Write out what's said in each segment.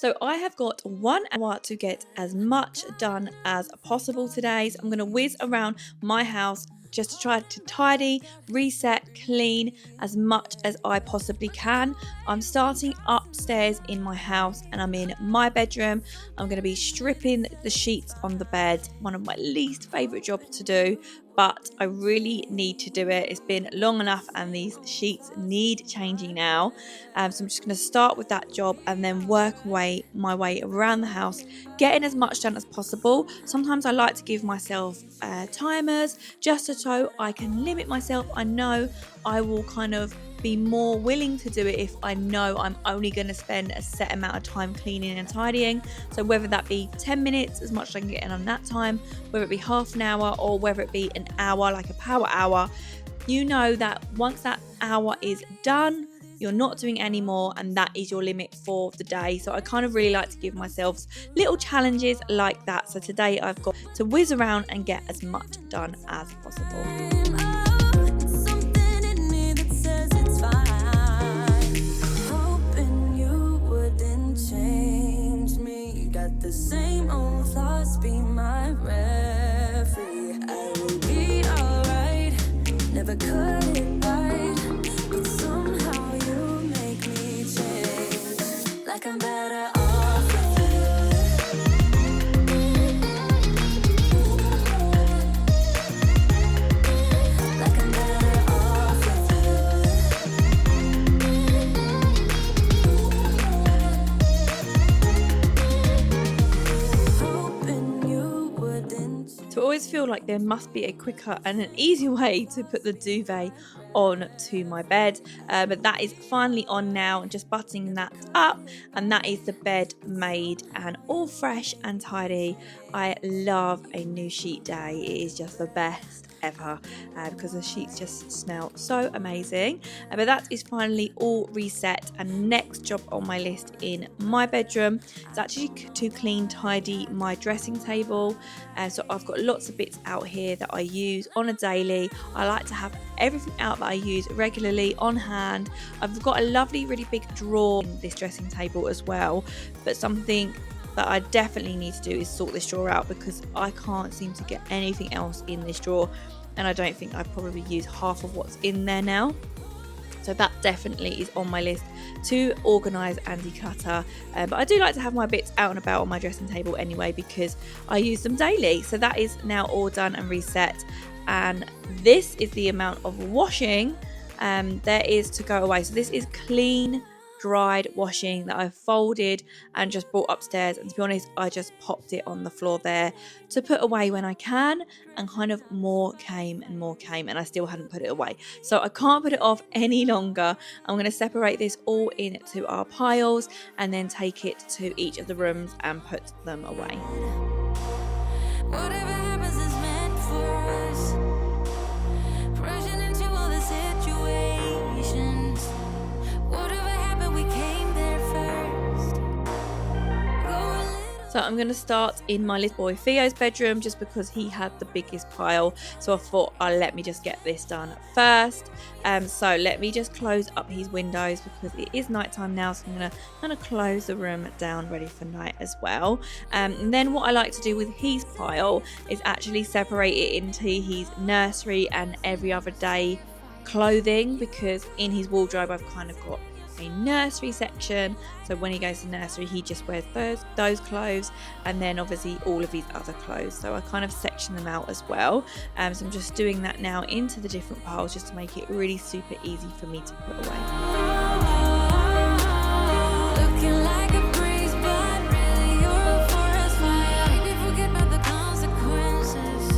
So I have got 1 hour to get as much done as possible today. So I'm going to whiz around my house just to try to tidy, reset, clean as much as I possibly can. I'm starting upstairs in my house and I'm in my bedroom. I'm going to be stripping the sheets on the bed, one of my least favourite jobs to do, but I really need to do it. It's been long enough and these sheets need changing now. So I'm just going to start with that job and then work my way around the house, getting as much done as possible. Sometimes I like to give myself timers just so I can limit myself. I know I will kind of be more willing to do it if I know I'm only going to spend a set amount of time cleaning and tidying. So whether that be 10 minutes, as much as I can get in on that time, whether it be half an hour or whether it be an hour, like a power hour, you know that once that hour is done, you're not doing any more, and that is your limit for the day. So I kind of really like to give myself little challenges like that. So today I've got to whiz around and get as much done as possible. The same old thoughts be my referee. I will be alright, never cut it right, but somehow you make me change, like I'm better off with you, like I'm better off with So I always feel like there must be a quicker and an easier way to put the duvet on to my bed, but that is finally on now, and just buttoning that up, and that is the bed made and all fresh and tidy. I love a new sheet day. It is just the best ever because the sheets just smell so amazing. But that is finally all reset, and next job on my list in my bedroom is actually to clean, tidy my dressing table. So I've got lots of bits out here that I use on a daily. I like to have everything out that I use regularly on hand. I've got a lovely really big drawer in this dressing table as well, but something that I definitely need to do is sort this drawer out, because I can't seem to get anything else in this drawer, and I don't think I've probably used half of what's in there now. So that definitely is on my list to organise and declutter. But I do like to have my bits out and about on my dressing table anyway, because I use them daily. So that is now all done and reset. And this is the amount of washing there is to go away. So this is clean, dried washing that I've folded and just brought upstairs, and to be honest, I just popped it on the floor there to put away when I can, and kind of more came and I still hadn't put it away, so I can't put it off any longer. I'm going to separate this all into our piles and then take it to each of the rooms and put them away. whatever happens is meant for us. Rushing into all the situations. Whatever happened, we came there first. Go a little. So I'm going to start in my little boy Theo's bedroom, just because he had the biggest pile. So I thought, let me just get this done first. So let me just close up his windows, because it is nighttime now. So I'm going to kind of close the room down, ready for night as well. And then what I like to do with his pile is actually separate it into his nursery and every other day clothing, because in his wardrobe I've kind of got a nursery section, so when he goes to nursery he just wears those clothes, and then obviously all of his other clothes, so I kind of section them out as well. So I'm just doing that now into the different piles, just to make it really super easy for me to put away. Looking like a breeze, but really you're a forest fire. Maybe forget about the consequences.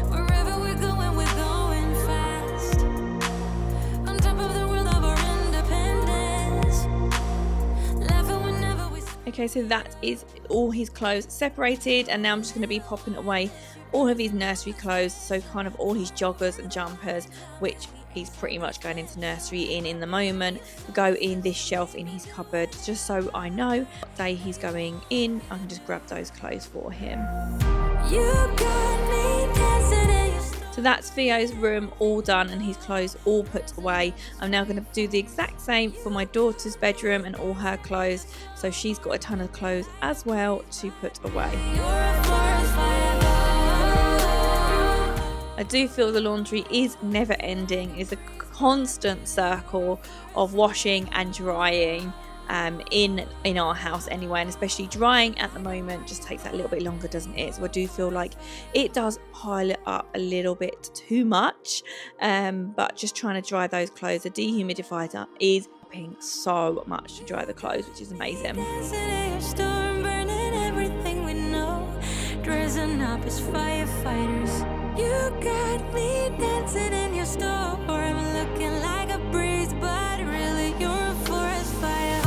Wherever we're going fast. On top of the world of our independence. Laughing whenever we Okay, so that is all his clothes separated, and now I'm just going to be popping away all of his nursery clothes, so kind of all his joggers and jumpers, which he's pretty much going into nursery in the moment, go in this shelf in his cupboard, just so I know what day he's going in. I can just grab those clothes for him. You got me dancing in your story. So that's Theo's room all done and his clothes all put away. I'm now going to do the exact same for my daughter's bedroom and all her clothes. So she's got a ton of clothes as well to put away. I do feel the laundry is never ending. It's a constant circle of washing and drying in our house anyway, and especially drying at the moment just takes that little bit longer, doesn't it? So I do feel like it does pile it up a little bit too much, but just trying to dry those clothes. The dehumidifier is helping so much to dry the clothes, which is amazing. You got me dancing in your storm, looking like a breeze, but really you're a forest fire.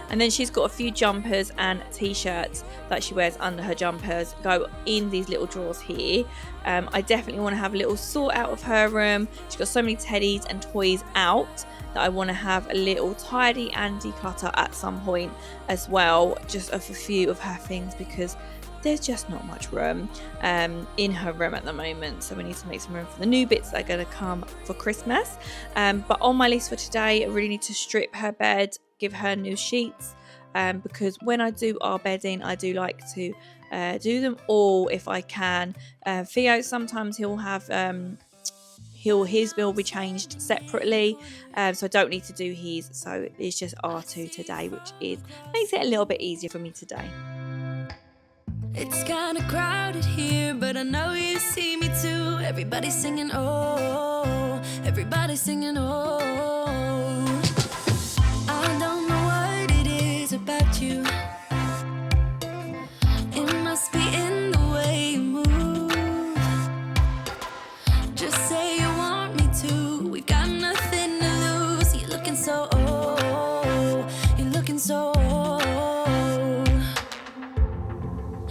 And then she's got a few jumpers and t-shirts that she wears under her jumpers go in these little drawers here. I definitely want to have a little sort out of her room. She's got so many teddies and toys out that I want to have a little tidy and declutter at some point as well, just of a few of her things, because there's just not much room in her room at the moment, so we need to make some room for the new bits that are going to come for Christmas. But on my list for today, I really need to strip her bed, give her new sheets, because when I do our bedding, I do like to do them all if I can. Theo, sometimes he'll have his will be changed separately, so I don't need to do his, so it's just our two today, which makes it a little bit easier for me today. It's kinda crowded here, but I know you see me too. Everybody's singing, oh, everybody's singing, oh. I don't know what it is about you. It must be in the way you move. Just say you want me to. We've got nothing to lose. You're looking so old. You're looking so old.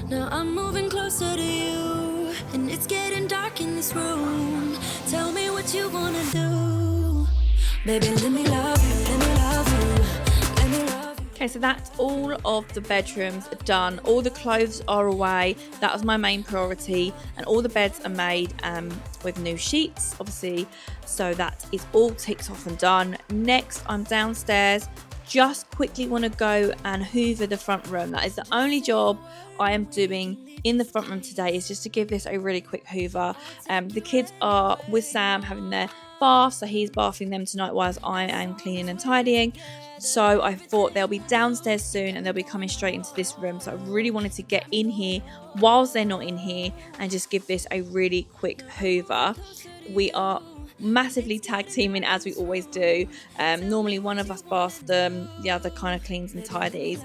Now I'm moving closer to you, and it's getting dark in this room. Tell me what you wanna do. Baby, let me love you, let me love you, let me love you. Okay, so that's all of the bedrooms done. All the clothes are away. That was my main priority, and all the beds are made with new sheets, obviously. So that is all ticked off and done. Next, I'm downstairs. Just quickly want to go and hoover the front room. That is the only job I am doing in the front room today, is just to give this a really quick hoover. The kids are with Sam having their bath, so he's bathing them tonight whilst I am cleaning and tidying. So I thought they'll be downstairs soon and they'll be coming straight into this room. So I really wanted to get in here whilst they're not in here and just give this a really quick hoover. We are massively tag teaming, as we always do. Normally one of us baths them, the other kind of cleans and tidies,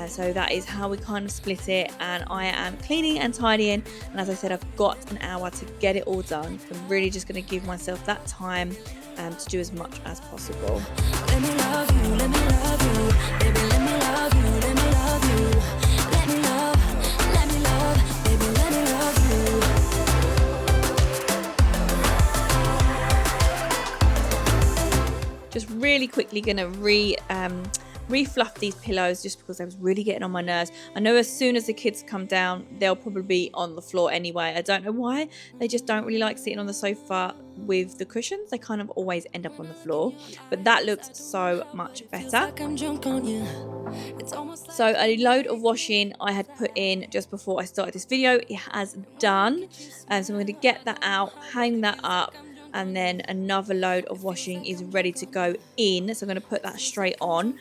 so that is how we kind of split it, and I am cleaning and tidying, and as I said, I've got an hour to get it all done. I'm really just going to give myself that time to do as much as possible. Let me love you, let me love you, baby, let me love you, let me love you, let me love, baby, let me love you. Just really quickly going to re-fluff these pillows, just because I was really getting on my nerves. I know as soon as the kids come down, they'll probably be on the floor anyway. I don't know why. They just don't really like sitting on the sofa with the cushions. They kind of always end up on the floor. But that looks so much better. So a load of washing I had put in just before I started this video. It has done. So I'm going to get that out, hang that up, and then another load of washing is ready to go in, so I'm going to put that straight on,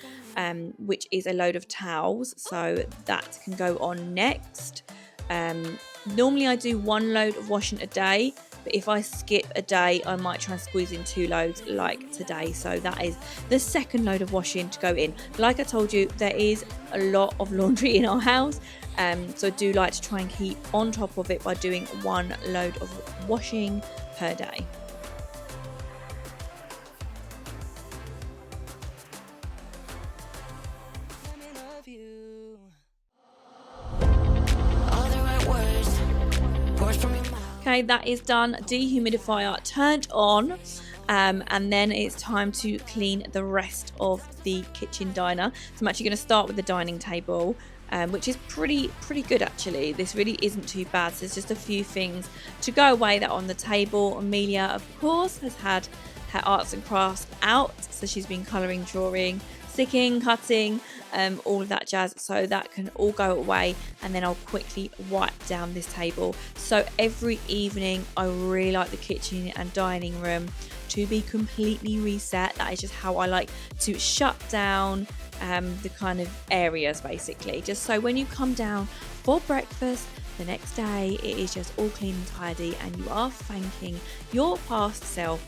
which is a load of towels, so that can go on next. Normally I do one load of washing a day, but if I skip a day I might try and squeeze in 2 loads like today, so that is the second load of washing to go in. Like I told you, there is a lot of laundry in our house, so I do like to try and keep on top of it by doing 1 load of washing per day. Okay, that is done. Dehumidifier turned on, and then it's time to clean the rest of the kitchen diner. So I'm actually going to start with the dining table. which is pretty good actually. This really isn't too bad. So there's just a few things to go away that are on the table. Amelia, of course, has had her arts and crafts out, so she's been colouring, drawing, sticking, cutting, all of that jazz, so that can all go away, and then I'll quickly wipe down this table. So every evening I really like the kitchen and dining room to be completely reset. That is just how I like to shut down the kind of areas, basically, just so when you come down for breakfast the next day it is just all clean and tidy, and you are thanking your past self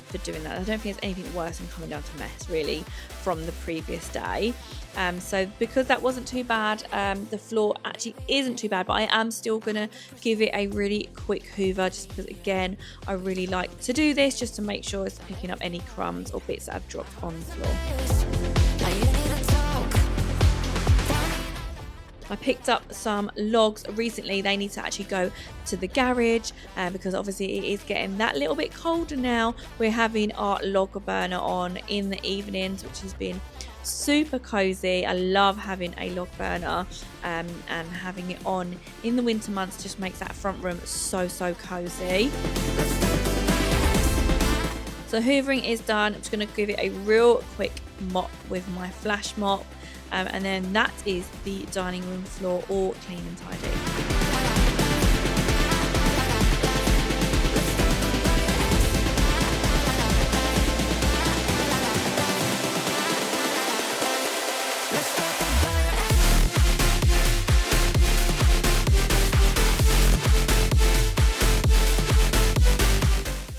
for doing that. I don't think there's anything worse than coming down to mess really from the previous day. So because that wasn't too bad, the floor actually isn't too bad, but I am still gonna give it a really quick hoover, just because again I really like to do this just to make sure it's picking up any crumbs or bits that have dropped on the floor. I picked up some logs recently. They need to actually go to the garage because obviously it is getting that little bit colder now. We're having our log burner on in the evenings, which has been super cozy. I love having a log burner, and having it on in the winter months just makes that front room so cozy. So hoovering is done. I'm just going to give it a real quick mop with my flash mop. And then that is the dining room floor all clean and tidy.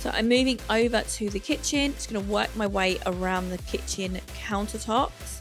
So I'm moving over to the kitchen. Just going to work my way around the kitchen countertops.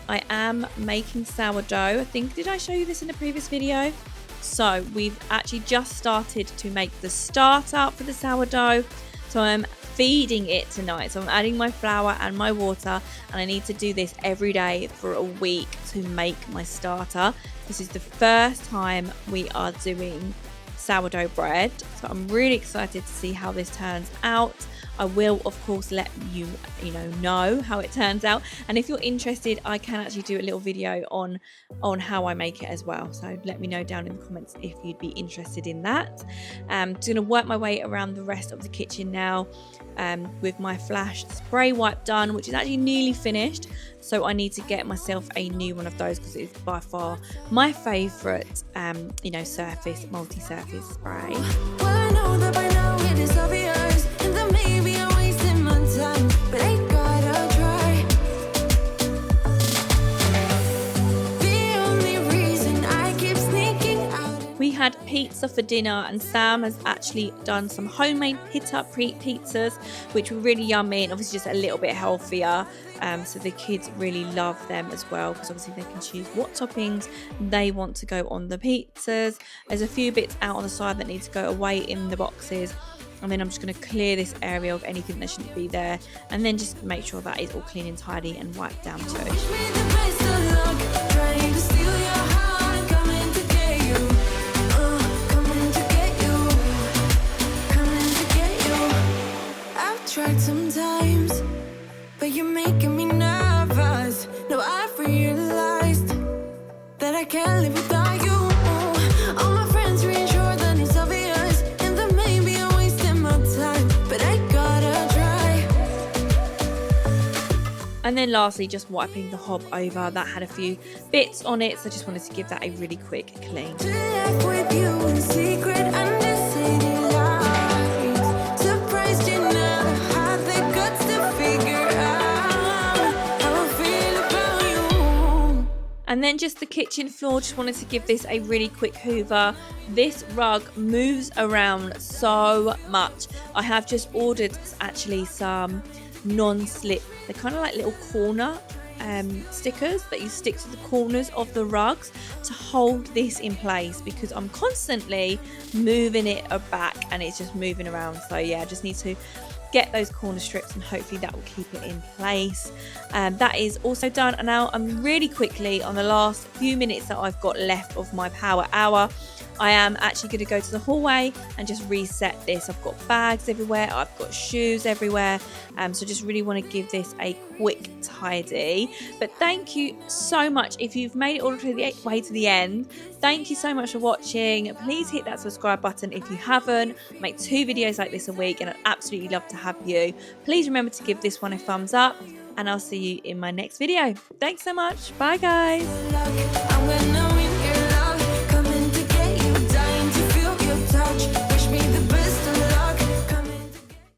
I am making sourdough. I think, did I show you this in a previous video? So we've actually just started to make the starter for the sourdough. So I'm feeding it tonight. So I'm adding my flour and my water, and I need to do this every day for a week to make my starter. This is the first time we are doing sourdough bread, so I'm really excited to see how this turns out. I will of course let you know how it turns out, and if you're interested I can actually do a little video on how I make it as well, so let me know down in the comments if you'd be interested in that. I'm just going to work my way around the rest of the kitchen now with my flash spray wipe done, which is actually nearly finished, so I need to get myself a new one of those because it's by far my favourite surface, multi-surface spray. Well, I know that by now it is obvious, and that maybe I'm wasting my time, but I gotta try. The only reason I keep sneaking out. We had pizza for dinner, and Sam has actually done some homemade pita pizzas, which were really yummy and obviously just a little bit healthier. So the kids really love them as well, because obviously they can choose what toppings they want to go on the pizzas. There's a few bits out on the side that need to go away in the boxes, and then I'm just going to clear this area of anything that shouldn't be there, and then just make sure that is all clean and tidy and wiped down too. Wish me the best of luck, trying to steal your heart, coming to get you, coming to get you, coming to get you. I've tried sometimes, but you're making me nervous. No, I've realized that I can't live without you. All my friends reassure that it's obvious, and that maybe I'm wasting my time, but I gotta try. And then lastly, just wiping the hob over. That had a few bits on it, so I just wanted to give that a really quick clean. To laugh with you in secret under city lights. Surprised you never had the guts to figure out how I feel about you. And then just the kitchen floor, just wanted to give this a really quick hoover. This rug moves around so much. I have just ordered actually some non-slip, they're kind of like little corner stickers that you stick to the corners of the rugs to hold this in place, because I'm constantly moving it back and it's just moving around. So yeah, I just need to get those corner strips and hopefully that will keep it in place. That is also done, and now I'm really quickly on the last few minutes that I've got left of my power hour. I am actually going to go to the hallway and just reset this. I've got bags everywhere, I've got shoes everywhere, so just really want to give this a quick tidy. But thank you so much if you've made it all the way to the end. Thank you so much for watching. Please hit that subscribe button if you haven't. I make 2 videos like this a week and I'd absolutely love to have you. Please remember to give this one a thumbs up and I'll see you in my next video. Thanks so much. Bye guys.